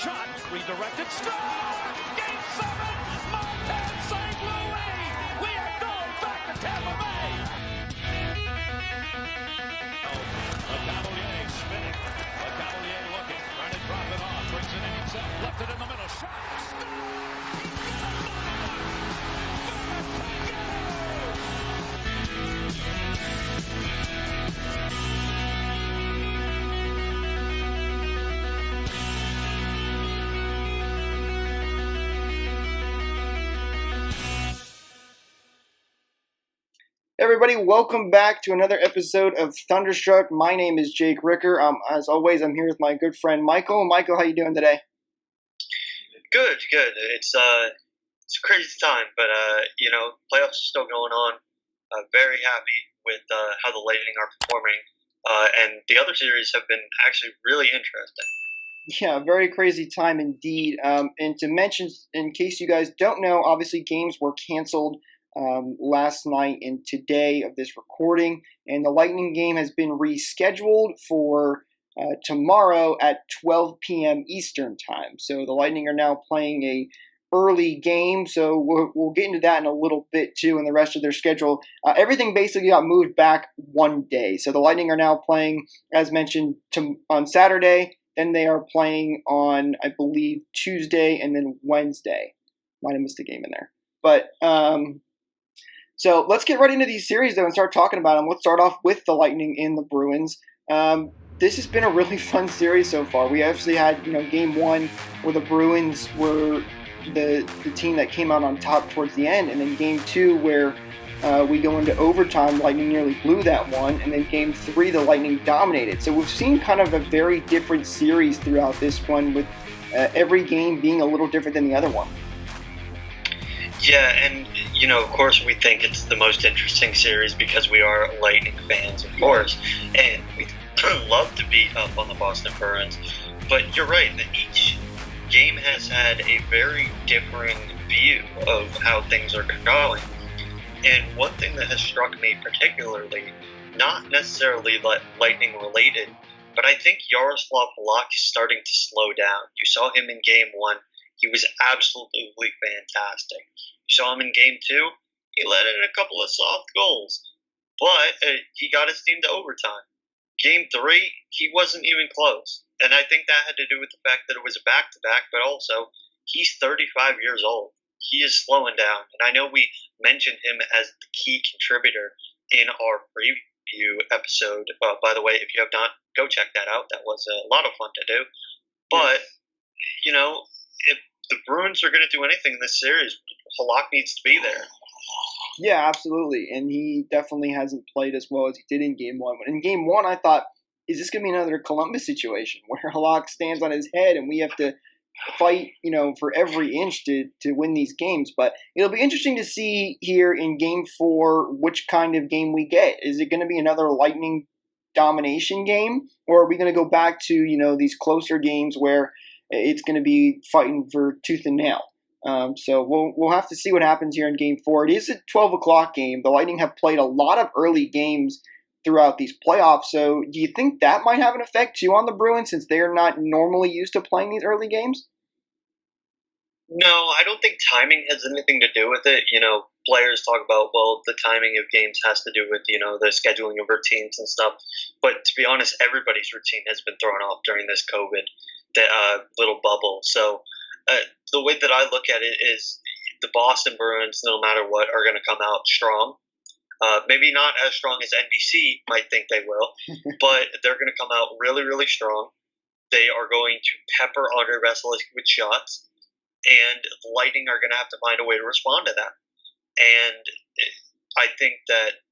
shot, redirected, strike! Game 7, Montana St. Louis! We are going back to Tampa Bay! A Cavalier spinning, a Cavalier looking, trying to drop it off, brings it in himself, left it in the middle, shot, Everybody, welcome back to another episode of Thunderstruck. My name is Jake Ricker. As always, I'm here with my good friend Michael. Michael, how you doing today? Good. It's a crazy time, but playoffs are still going on. Very happy with how the Lightning are performing, and the other series have been actually really interesting. Yeah, very crazy time indeed. And to mention, in case you guys don't know, obviously games were canceled last night and today of this recording, and the Lightning game has been rescheduled for tomorrow at 12 p.m. Eastern time. So the Lightning are now playing a early game, so we'll get into that in a little bit too in the rest of their schedule. Everything basically got moved back one day. So the Lightning are now playing, as mentioned, on Saturday, then they are playing on, I believe, Tuesday and then Wednesday. Might have missed a game in there. But so let's get right into these series, though, and start talking about them. Let's start off with the Lightning and the Bruins. This has been a really fun series so far. We actually had, Game 1 where the Bruins were the team that came out on top towards the end, and then Game 2 where we go into overtime, Lightning nearly blew that one, and then Game 3, the Lightning dominated. So we've seen kind of a very different series throughout this one, with every game being a little different than the other one. Yeah, and, of course we think it's the most interesting series because we are Lightning fans, of course, and we love to beat up on the Boston Bruins. But you're right, that each game has had a very differing view of how things are going. And one thing that has struck me particularly, not necessarily Lightning related, but I think Jaroslav Halak is starting to slow down. You saw him in Game 1. He was absolutely fantastic. You saw him in Game 2. He let in a couple of soft goals, but he got his team to overtime. Game 3, he wasn't even close. And I think that had to do with the fact that it was a back-to-back, but also he's 35 years old. He is slowing down. And I know we mentioned him as the key contributor in our preview episode. By the way, if you have not, go check that out. That was a lot of fun to do. But, if the Bruins are going to do anything in this series, Halak needs to be there. Yeah, absolutely. And he definitely hasn't played as well as he did in Game 1. But in Game 1, I thought, is this going to be another Columbus situation where Halak stands on his head and we have to fight, for every inch to win these games? But it'll be interesting to see here in Game 4 which kind of game we get. Is it going to be another Lightning domination game, or are we going to go back to, these closer games where it's going to be fighting for tooth and nail? So we'll have to see what happens here in Game 4. It is a 12 o'clock game. The Lightning have played a lot of early games throughout these playoffs. So do you think that might have an effect too on the Bruins, since they're not normally used to playing these early games? No, I don't think timing has anything to do with it. Players talk about, the timing of games has to do with, the scheduling of routines and stuff. But to be honest, everybody's routine has been thrown off during this COVID little bubble. So the way that I look at it is the Boston Bruins, no matter what, are going to come out strong. Maybe not as strong as NBC might think they will, but they're going to come out really, really strong. They are going to pepper Andre Vasilevskiy with shots, and the Lightning are going to have to find a way to respond to that. And I think that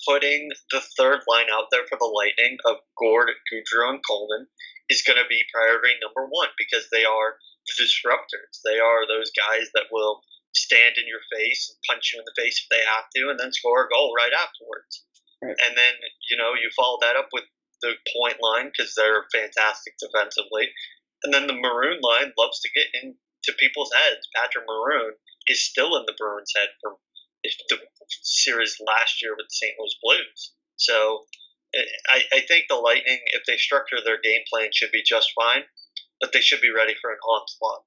putting the third line out there for the Lightning of Gord, Goudreau, and Coleman is going to be priority number one, because they are the disruptors. They are those guys that will stand in your face and punch you in the face if they have to, and then score a goal right afterwards. Right. And then, you follow that up with the point line, because they're fantastic defensively. And then the Maroon line loves to get into people's heads. Patrick Maroon is still in the Bruins' head from the series last year with the St. Louis Blues. So I think the Lightning, if they structure their game plan, should be just fine. but they should be ready for an onslaught.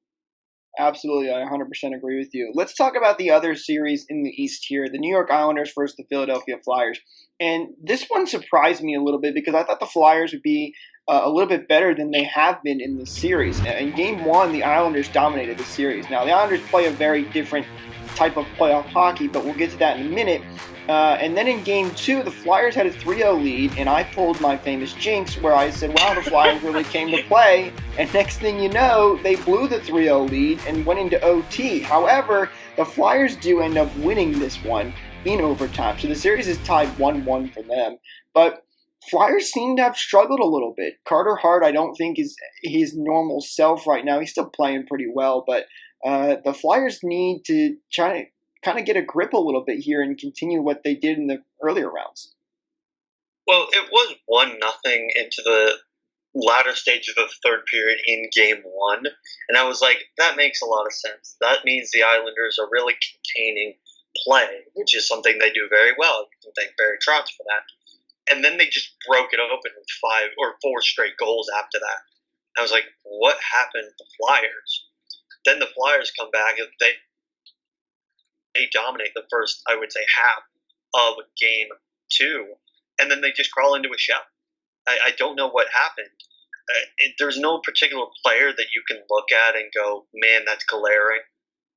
Absolutely, I 100% agree with you. Let's talk about the other series in the East here, the New York Islanders versus the Philadelphia Flyers. And this one surprised me a little bit because I thought the Flyers would be a little bit better than they have been in this series. In Game 1, the Islanders dominated the series. Now, the Islanders play a very different type of playoff hockey, but we'll get to that in a minute. And then in Game 2, the Flyers had a 3-0 lead, and I pulled my famous jinx where I said, wow, the Flyers really came to play. And next thing you know, they blew the 3-0 lead and went into OT. However, the Flyers do end up winning this one in overtime. So the series is tied 1-1 for them. But Flyers seem to have struggled a little bit. Carter Hart, I don't think, is his normal self right now. He's still playing pretty well, but the Flyers need to try to kind of get a grip a little bit here and continue what they did in the earlier rounds. Well, it was 1-0 into the latter stage of the third period in Game 1, and I was like, that makes a lot of sense. That means the Islanders are really containing play, which is something they do very well. You can thank Barry Trotz for that. And then they just broke it open with 5 or 4 straight goals after that. I was like, what happened to the Flyers? Then the Flyers come back and they dominate the first, I would say, half of Game 2, and then they just crawl into a shell. I don't know what happened. There's no particular player that you can look at and go, man, that's glaring.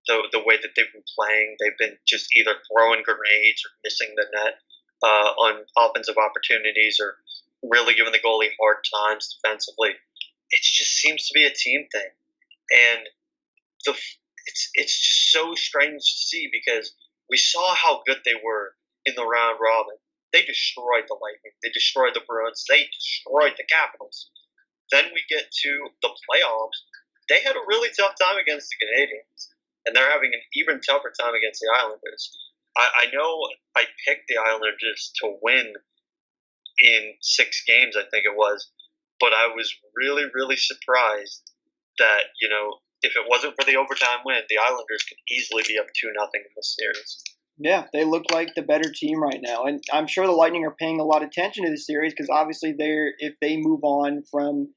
The way that they've been playing, they've been just either throwing grenades or missing the net on offensive opportunities or really giving the goalie hard times defensively. It just seems to be a team thing. And it's just so strange to see because we saw how good they were in the round robin. They destroyed the Lightning. They destroyed the Bruins. They destroyed the Capitals. Then we get to the playoffs. They had a really tough time against the Canadiens, and they're having an even tougher time against the Islanders. I know I picked the Islanders to win in 6 games, I think it was, but I was really, really surprised that, if it wasn't for the overtime win, the Islanders could easily be up 2-0 in this series. Yeah, they look like the better team right now. And I'm sure the Lightning are paying a lot of attention to this series because obviously if they move on from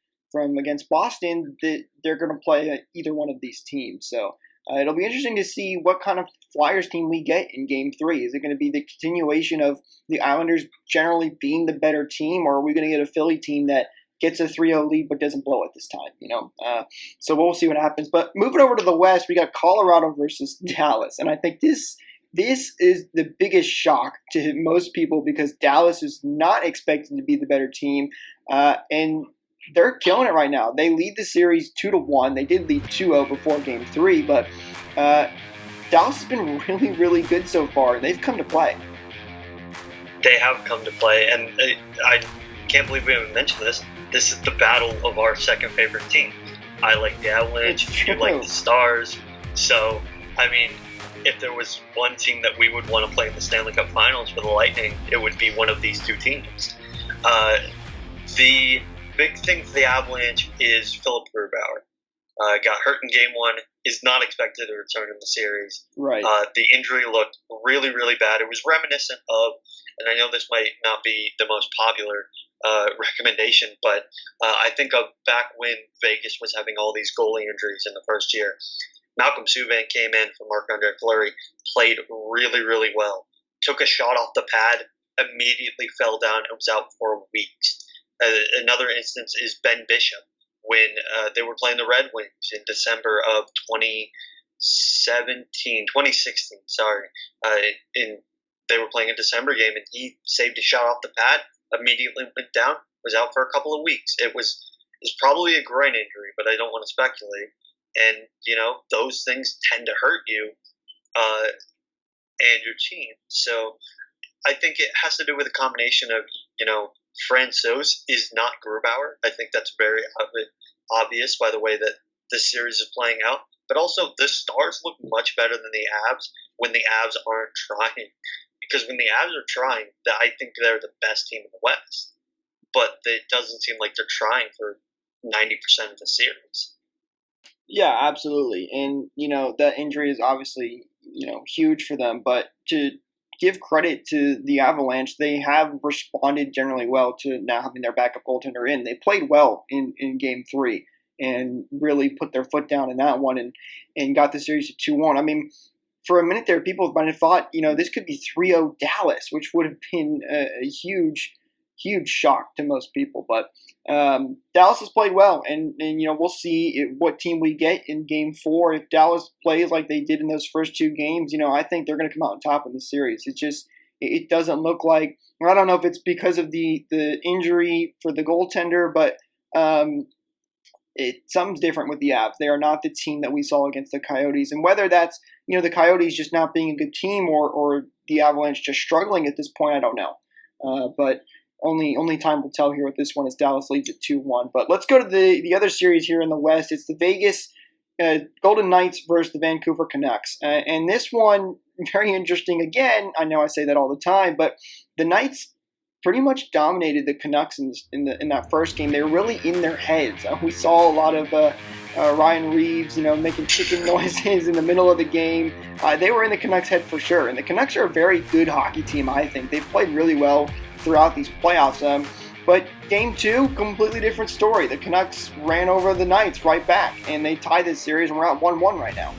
against Boston, they're going to play either one of these teams. So it'll be interesting to see what kind of Flyers team we get in Game 3. Is it going to be the continuation of the Islanders generally being the better team, or are we going to get a Philly team that gets a 3-0 lead but doesn't blow it this time? So we'll see what happens. But moving over to the West, we got Colorado versus Dallas. And I think this is the biggest shock to most people because Dallas is not expected to be the better team. And they're killing it right now. They lead the series 2-1. They did lead 2-0 before Game 3, but Dallas has been really, really good so far, and they've come to play. They have come to play, and I can't believe we haven't mentioned this. This is the battle of our second favorite team. I like the Avalanche, you like the Stars. So, I mean, if there was one team that we would want to play in the Stanley Cup Finals for the Lightning, it would be one of these two teams. The big thing for the Avalanche is Philip Grubauer. Got hurt in Game 1, is not expected to return in the series. Right. The injury looked really, really bad. It was reminiscent of, and I know this might not be the most popular recommendation, but I think of back when Vegas was having all these goalie injuries in the first year. Malcolm Subban came in for Marc-Andre Fleury, played really, really well. Took a shot off the pad, immediately fell down, and was out for weeks. Another instance is Ben Bishop. When they were playing the Red Wings in December of 2016, they were playing a December game, and he saved a shot off the pad, immediately went down, was out for a couple of weeks. It's probably a groin injury, but I don't want to speculate. And, those things tend to hurt you and your team. So I think it has to do with a combination of, Francouz is not Grubauer. I think that's very obvious by the way that this series is playing out. But also, the Stars look much better than the Avs when the Avs aren't trying. Because when the Avs are trying, I think they're the best team in the West. But it doesn't seem like they're trying for 90% of the series. Yeah, absolutely. And, that injury is obviously, huge for them. But to give credit to the Avalanche, they have responded generally well to now having their backup goaltender in. They played well in Game 3. and really put their foot down in that one and got the series to 2-1. I mean, for a minute there, people might have thought, this could be 3-0 Dallas, which would have been a huge, huge shock to most people. But Dallas has played well, and we'll see what team we get in Game 4. If Dallas plays like they did in those first 2 games, I think they're going to come out on top in the series. It doesn't look like, I don't know if it's because of the injury for the goaltender, but something's different with the Avs. They are not the team that we saw against the Coyotes. And whether that's, the Coyotes just not being a good team or the Avalanche just struggling at this point, I don't know. But only time will tell here with this one as Dallas leads at 2-1. But let's go to the other series here in the West. It's the Vegas Golden Knights versus the Vancouver Canucks. And this one, very interesting again. I know I say that all the time, but the Knights pretty much dominated the Canucks in that first game. They were really in their heads. We saw a lot of Ryan Reeves, making chicken noises in the middle of the game. They were in the Canucks' head for sure. And the Canucks are a very good hockey team, I think. They've played really well throughout these playoffs. But Game 2, completely different story. The Canucks ran over the Knights right back, and they tied this series, and we're at 1-1 right now.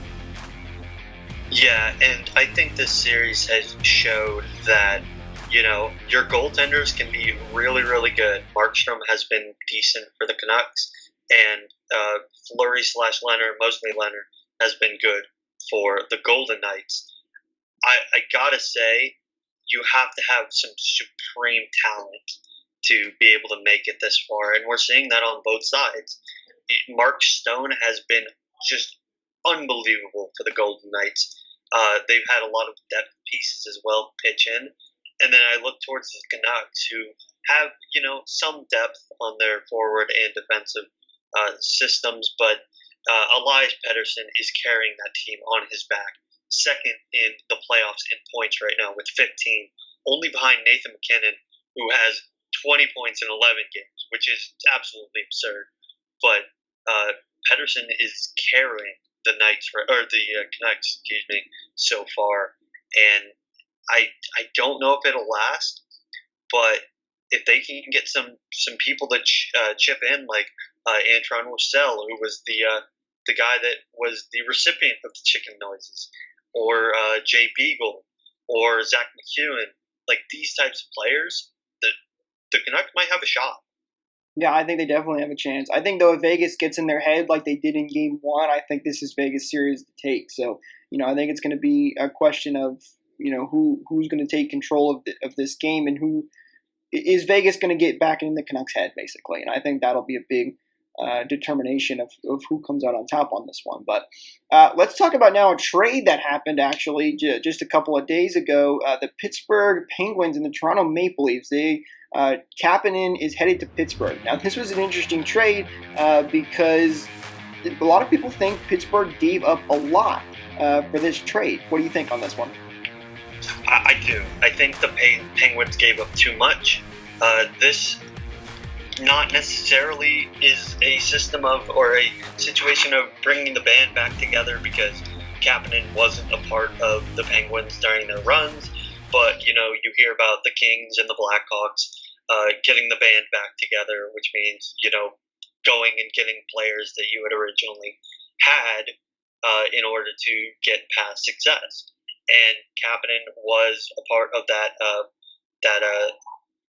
Yeah, and I think this series has showed that your goaltenders can be really, really good. Markstrom has been decent for the Canucks, and Fleury/Leonard, mostly Leonard, has been good for the Golden Knights. I gotta say, you have to have some supreme talent to be able to make it this far, and we're seeing that on both sides. Mark Stone has been just unbelievable for the Golden Knights. They've had a lot of depth pieces as well pitch in. And then I look towards the Canucks, who have, some depth on their forward and defensive systems, but Elias Pettersson is carrying that team on his back. Second in the playoffs in points right now with 15, only behind Nathan McKinnon, who has 20 points in 11 games, which is absolutely absurd. But Pettersson is carrying the Canucks, so far, and I don't know if it'll last, but if they can get some people to chip in, like Antoine Roussel, who was the guy that was the recipient of the chicken noises, or Jay Beagle, or Zach McEwen, like these types of players, the Canucks might have a shot. Yeah, I think they definitely have a chance. I think, though, if Vegas gets in their head like they did in Game 1, I think this is Vegas' series to take. So, I think it's going to be a question of, who's going to take control of this game, and who is Vegas going to get back in the Canucks' head, basically. And I think that'll be a big determination of who comes out on top on this one. But let's talk about now a trade that happened actually just a couple of days ago. The Pittsburgh Penguins and the Toronto Maple Leafs, Kapanen is headed to Pittsburgh. Now, this was an interesting trade because a lot of people think Pittsburgh gave up a lot for this trade. What do you think on this one? I do. I think the Penguins gave up too much. This not necessarily is a system of, or a situation of bringing the band back together, because Kapanen wasn't a part of the Penguins during their runs. But, you hear about the Kings and the Blackhawks getting the band back together, which means, going and getting players that you had originally had in order to get past success. And Kapanen was a part of that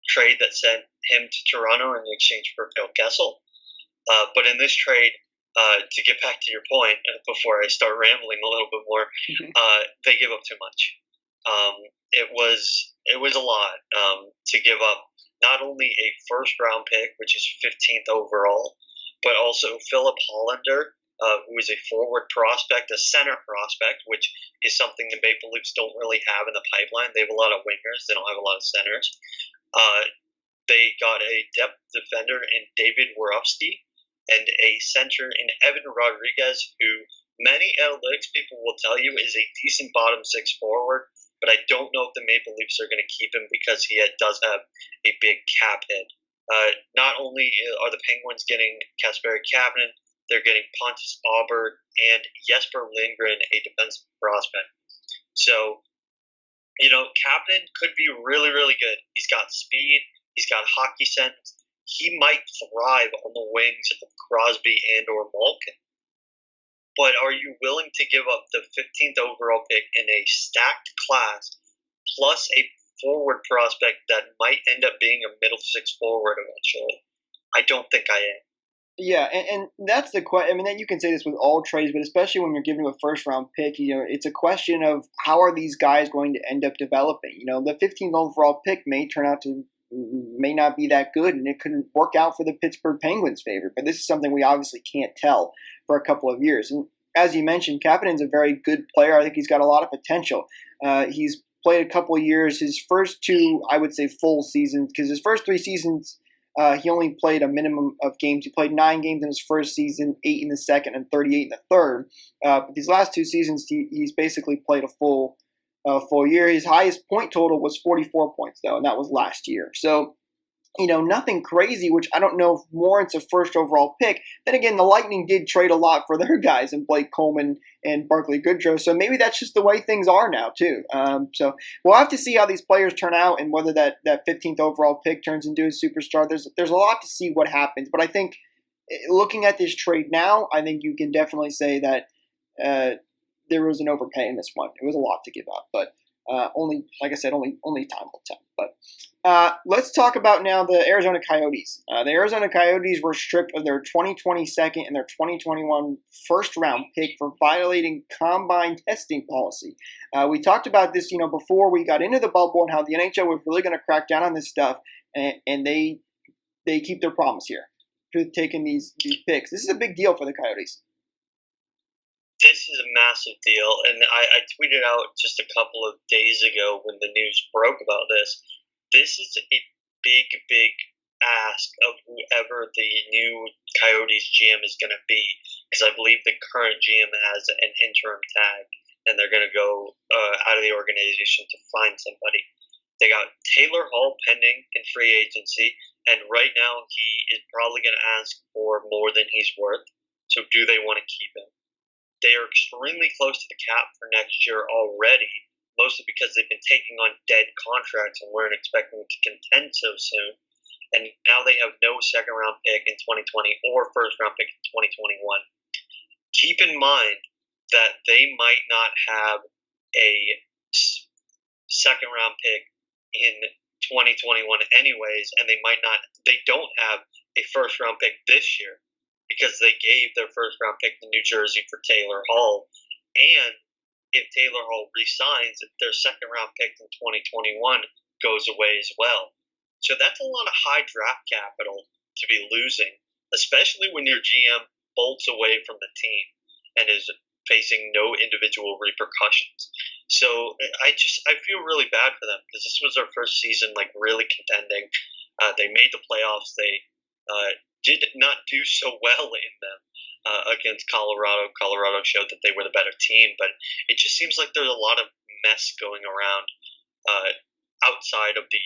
trade that sent him to Toronto in exchange for Phil Kessel. But in this trade, to get back to your point, before I start rambling a little bit more, they give up too much. It was a lot to give up. Not only a first-round pick, which is 15th overall, but also Philip Hollander, who is a forward prospect, a center prospect, which is something the Maple Leafs don't really have in the pipeline. They have a lot of wingers. They don't have a lot of centers. They got a depth defender in David Worofsky and a center in Evan Rodriguez, who many analytics people will tell you is a decent bottom six forward, but I don't know if the Maple Leafs are going to keep him because he does have a big cap hit. Not only are the Penguins getting Kasperi Kapanen, they're getting Pontus Aubert and Jesper Lindgren, a defensive prospect. So, Kapanen could be really, really good. He's got speed. He's got hockey sense. he might thrive on the wings of Crosby and or Malkin. But are you willing to give up the 15th overall pick in a stacked class plus a forward prospect that might end up being a middle six forward eventually? I don't think I am. Yeah, and that's the question. I mean, that you can say this with all trades, but especially when you're giving a first round pick, it's a question of how are these guys going to end up developing. The 15th overall pick may not be that good, and it couldn't work out for the Pittsburgh Penguins' favor. But this is something we obviously can't tell for a couple of years. And as you mentioned, Kapanen's a very good player. I think he's got a lot of potential. He's played a couple of years. His first two, I would say, full seasons, because his first 3 seasons, he only played a minimum of games. He played 9 games in his first season, 8 in the second, and 38 in the third. But these last 2 seasons, he's basically played a full year. His highest point total was 44 points, though, and that was last year. So, nothing crazy, which I don't know if warrants a first overall pick. Then again, the Lightning did trade a lot for their guys in Blake Coleman and Barclay Goodrow, so maybe that's just the way things are now, too. So we'll have to see how these players turn out and whether that 15th overall pick turns into a superstar. There's a lot to see what happens, but I think looking at this trade now, I think you can definitely say that there was an overpay in this one. It was a lot to give up, but only, like I said, only time will tell. But let's talk about now the Arizona Coyotes. The Arizona Coyotes were stripped of their 2020 second and their 2021 first round pick for violating combine testing policy. We talked about this, before we got into the bubble and how the NHL was really going to crack down on this stuff, and they keep their promise here for taking these picks. This is a big deal for the Coyotes. This is a massive deal, and I tweeted out just a couple of days ago when the news broke about this. This is a big, big ask of whoever the new Coyotes GM is going to be, because I believe the current GM has an interim tag, and they're going to go out of the organization to find somebody. They got Taylor Hall pending in free agency, and right now he is probably going to ask for more than he's worth. So do they want to keep him? They are extremely close to the cap for next year already, mostly because they've been taking on dead contracts and weren't expecting to contend so soon. And now they have no second-round pick in 2020 or first-round pick in 2021. Keep in mind that they might not have a second-round pick in 2021 anyways, and they don't have a first-round pick this year, because they gave their first-round pick to New Jersey for Taylor Hall. And if Taylor Hall resigns, their second-round pick in 2021 goes away as well. So that's a lot of high draft capital to be losing, especially when your GM bolts away from the team and is facing no individual repercussions. So I feel really bad for them, because this was their first season really contending. They made the playoffs. They did not do so well in them against Colorado. Colorado showed that they were the better team, but it just seems like there's a lot of mess going around outside of the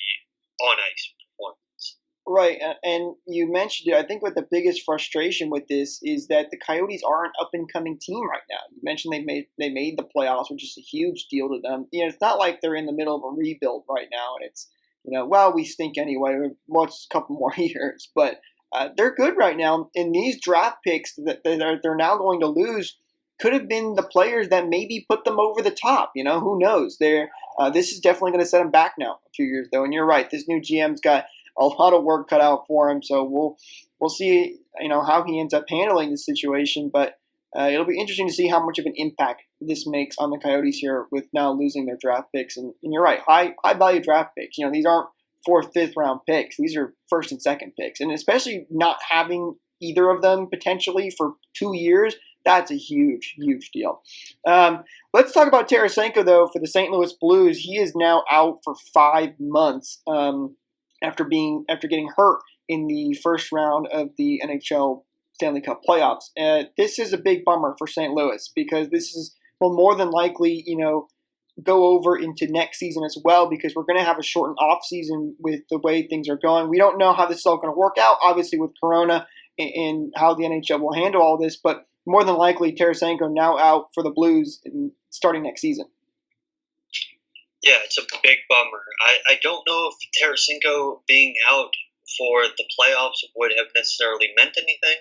on-ice performance. Right, and you mentioned it. I think what the biggest frustration with this is that the Coyotes are an up-and-coming team right now. You mentioned they made the playoffs, which is a huge deal to them. It's not like they're in the middle of a rebuild right now, and it's we stink anyway. What's a couple more years, but they're good right now, and these draft picks that they're now going to lose could have been the players that maybe put them over the top. Who knows? This is definitely going to set them back now a few years, though. And you're right, this new GM's got a lot of work cut out for him, so we'll see how he ends up handling the situation. But it'll be interesting to see how much of an impact this makes on the Coyotes here with now losing their draft picks. And you're right, high value draft picks. These aren't 4th, 5th round picks. These are 1st and 2nd picks. And especially not having either of them potentially for 2 years, that's a huge, huge deal. Let's talk about Tarasenko, though, for the St. Louis Blues. He is now out for 5 months after getting hurt in the first round of the NHL Stanley Cup playoffs. This is a big bummer for St. Louis, because this will more than likely, go over into next season as well, because we're going to have a shortened off season with the way things are going. We don't know how this is all going to work out, obviously, with Corona and how the NHL will handle all this, but more than likely Tarasenko now out for the Blues starting next season. Yeah, it's a big bummer. I don't know if Tarasenko being out for the playoffs would have necessarily meant anything.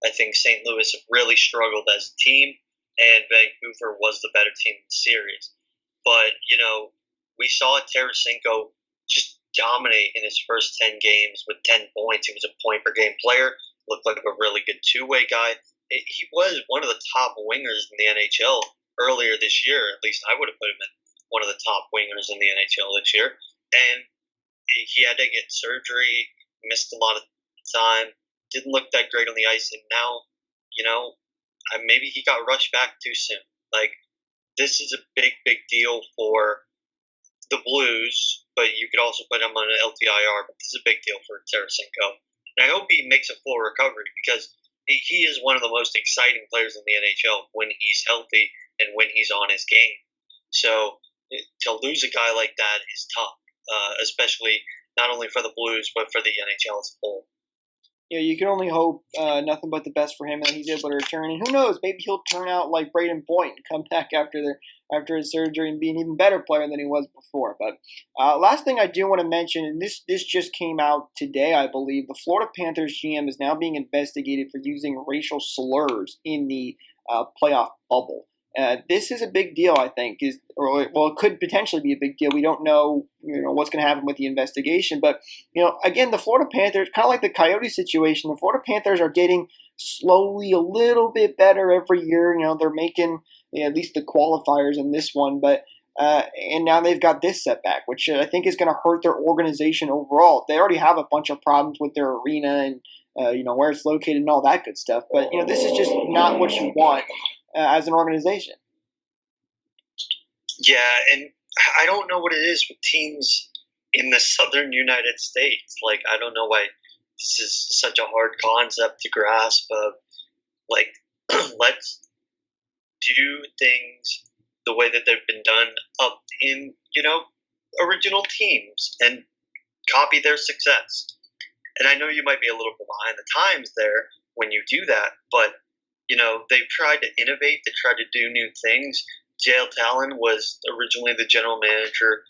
I think St. Louis really struggled as a team, and Vancouver was the better team in the series. But, we saw Tarasenko just dominate in his first 10 games with 10 points. He was a point-per-game player, looked like a really good two-way guy. He was one of the top wingers in the NHL earlier this year. At least I would have put him in one of the top wingers in the NHL this year. And he had to get surgery, missed a lot of time, didn't look that great on the ice, and now, maybe he got rushed back too soon. Like, this is a big, big deal for the Blues, but you could also put him on an LTIR, but this is a big deal for Tarasenko. And I hope he makes a full recovery, because he is one of the most exciting players in the NHL when he's healthy and when he's on his game. So to lose a guy like that is tough, especially not only for the Blues, but for the NHL as a whole. Yeah, you can only hope nothing but the best for him, and he's able to return. And who knows, maybe he'll turn out like Braden Point and come back after his surgery and be an even better player than he was before. But last thing I do want to mention, and this just came out today, I believe, the Florida Panthers GM is now being investigated for using racial slurs in the playoff bubble. This is a big deal, I think. It could potentially be a big deal. We don't know, what's going to happen with the investigation. But, again, the Florida Panthers, kind of like the Coyotes situation, the Florida Panthers are getting slowly a little bit better every year. They're making at least the qualifiers in this one. But and now they've got this setback, which I think is going to hurt their organization overall. They already have a bunch of problems with their arena and, where it's located and all that good stuff. But, this is just not what you want as an organization. Yeah, and I don't know what it is with teams in the southern United States. Like, I don't know why this is such a hard concept to grasp of, like, let's do things the way that they've been done up in, original teams and copy their success. And I know you might be a little bit behind the times there when you do that, but they've tried to innovate. They tried to do new things. J.L. Talon was originally the general manager,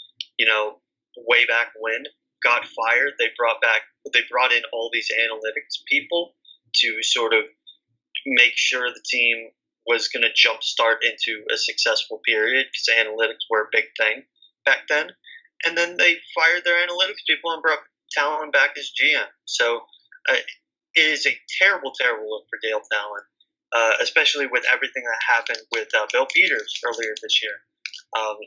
way back when. Got fired. They brought in all these analytics people to sort of make sure the team was going to jumpstart into a successful period, because analytics were a big thing back then. And then they fired their analytics people and brought Talon back as GM. So it is a terrible, terrible look for Dale Talon. Especially with everything that happened with Bill Peters earlier this year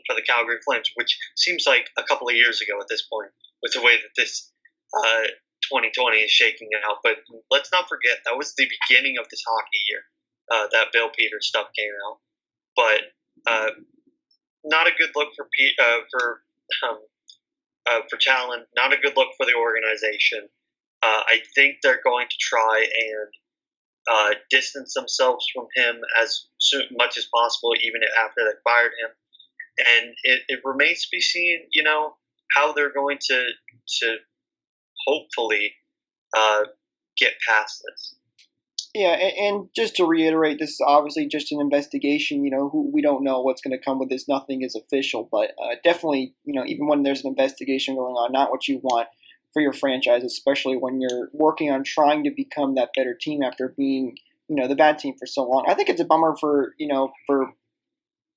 for the Calgary Flames, which seems like a couple of years ago at this point, with the way that this 2020 is shaking out. But let's not forget, that was the beginning of this hockey year, that Bill Peters stuff came out. But not a good look for Talon, not a good look for the organization. I think they're going to try and distance themselves from him as much as possible, even after they fired him. And it remains to be seen, how they're going to hopefully get past this. Yeah, and just to reiterate, this is obviously just an investigation. We don't know what's going to come with this. Nothing is official, but definitely, even when there's an investigation going on, not what you want for your franchise, especially when you're working on trying to become that better team after being, the bad team for so long. I think it's a bummer for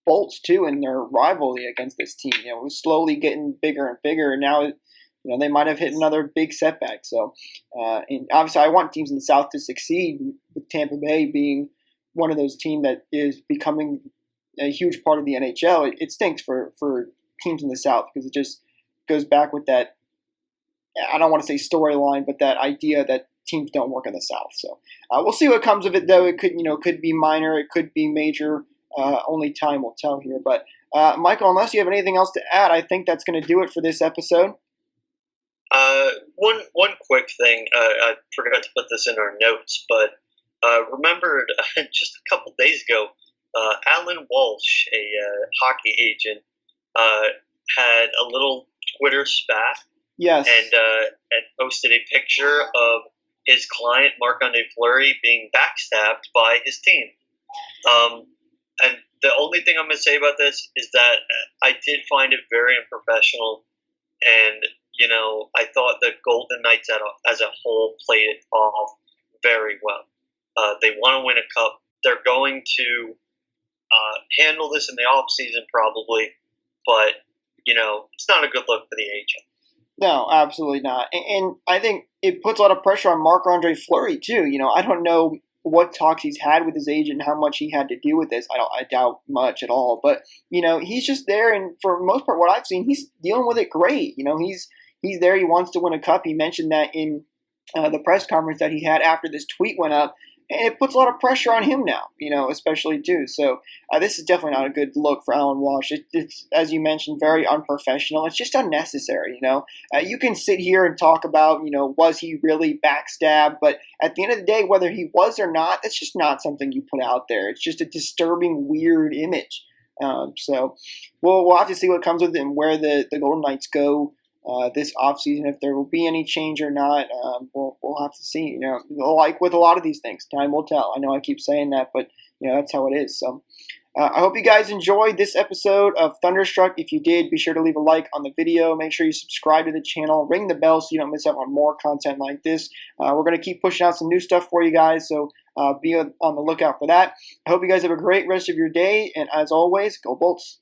Bolts too, and their rivalry against this team. It was slowly getting bigger and bigger, and now, they might have hit another big setback. So, and obviously, I want teams in the South to succeed, with Tampa Bay being one of those teams that is becoming a huge part of the NHL. It stinks for teams in the South, because it just goes back with that, I don't want to say storyline, but that idea that teams don't work in the South. So we'll see what comes of it, though. It could be minor, it could be major. Only time will tell here. But Michael, unless you have anything else to add, I think that's going to do it for this episode. One quick thing, I forgot to put this in our notes, but remembered just a couple days ago, Alan Walsh, a hockey agent, had a little Twitter spat. Yes. And posted a picture of his client, Marc-Andre Fleury, being backstabbed by his team. And the only thing I'm going to say about this is that I did find it very unprofessional. And, I thought the Golden Knights as a whole played it off very well. They want to win a cup. They're going to handle this in the offseason probably, but, it's not a good look for the agent. No, absolutely not. And I think it puts a lot of pressure on Marc-Andre Fleury, too. I don't know what talks he's had with his agent and how much he had to do with this. I doubt much at all. But, he's just there, and for the most part, what I've seen, he's dealing with it great. He's there. He wants to win a cup. He mentioned that in the press conference that he had after this tweet went up. And it puts a lot of pressure on him now, especially too. So this is definitely not a good look for Alan Walsh. It's, as you mentioned, very unprofessional. It's just unnecessary, You can sit here and talk about, was he really backstabbed? But at the end of the day, whether he was or not, that's just not something you put out there. It's just a disturbing, weird image. So we'll have to see what comes with it and where the Golden Knights go this offseason, if there will be any change or not. We'll have to see. Like with a lot of these things, time will tell. I know I keep saying that, but that's how it is. So I hope you guys enjoyed this episode of Thunderstruck. If you did, be sure to leave a like on the video. Make sure you subscribe to the channel. Ring the bell so you don't miss out on more content like this. We're going to keep pushing out some new stuff for you guys, so be on the lookout for that. I hope you guys have a great rest of your day, and as always, go Bolts.